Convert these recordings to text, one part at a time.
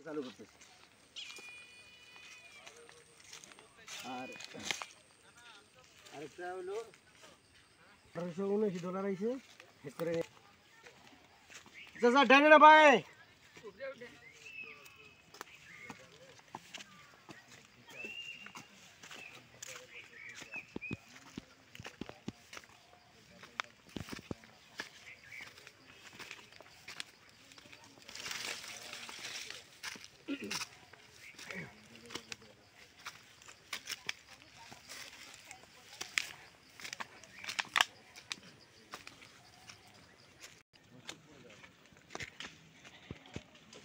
চালু করতেছি। আর আরেকটা হলো $1879 আইছে হেড করে চাচা ডানে না ভাই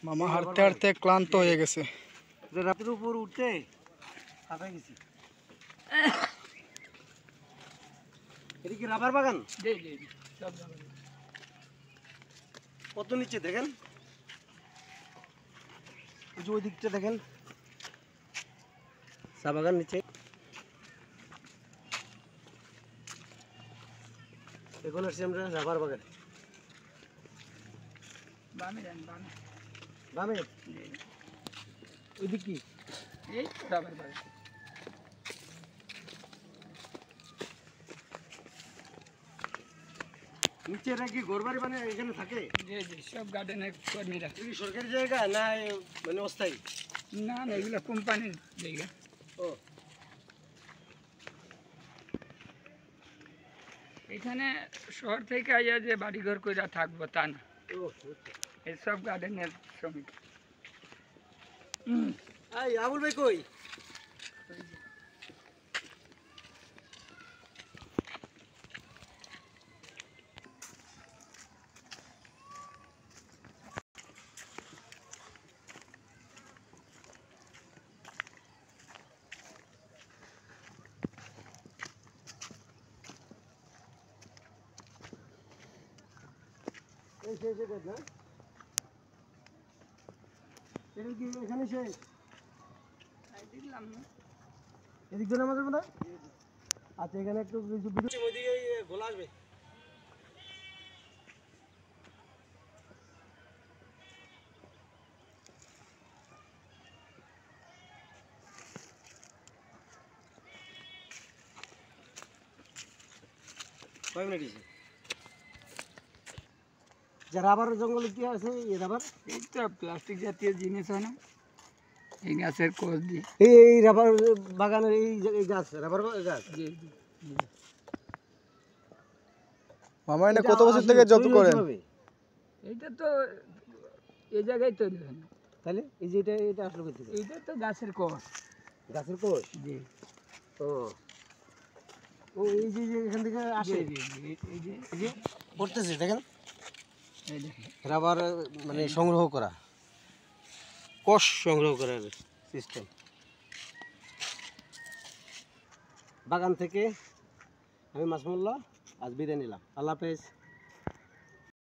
মামা হাঁটতে হাঁটতে ক্লান্ত হয়ে গেছে। রাতের উপর উঠতে হাঁপাই গেছি। এটা কি রাবার বাগান? কত নিচে দেখেন, ওই দিকটা দেখেন চা বাগান নিচে। এখন আসছি আমরা রাবার বাগানে। বামে ওই দিক কি এই রাবার বাগান। নিচে নাকি ঘরবাড়ি মানে এখানে থাকে? জি জি, সব গার্ডেনের কর্মীরা। কি সরকারি জায়গা না মানে অস্থায়ী? না না, এগুলো কোম্পানির জায়গা। ও, এখানে শহর থেকে আইয়া যে বাড়িঘর কইরা থাকবো তা না, এসব গার্ডেনের শ্রমিক। এই আবুল ভাই কই? এই শেষ না, এটা কি এখানে শেষ? দেখলাম না, এদিক দিয়ে নামা যাবে না? আচ্ছা, এখানে একটু ওইদিকে গোলা আসবে। কয় মিনিট হয়েছে? যা রাবার জঙ্গলে কি আছে? এই রাবার, এই তো প্লাস্টিক জাতীয় জিনিস হয় না, এই গাছের কোষ দিয়ে। এই রাবার বাগানের এই গাছ, রাবার গাছ। জি জি। মামা এনে কত বছর থেকে জব করেন? এইটা তো এই জায়গায় তৈরি হয় না। তাহলে এই যে এটা আসলো কোথা থেকে? এইটা তো গাছের কোষ। গাছের কোষ? জি। ও ও, এই যে এখান থেকে আসে, জি জি, এই যে এই যে পড়তেছে দেখেন, এই দেখেন। রাবার মানে সংগ্রহ করা, কোষ সংগ্রহ করার সিস্টেম। বাগান থেকে আমি মাসমুল্লাহ আজ বিদায় নিলাম। আল্লাহ হাফেজ।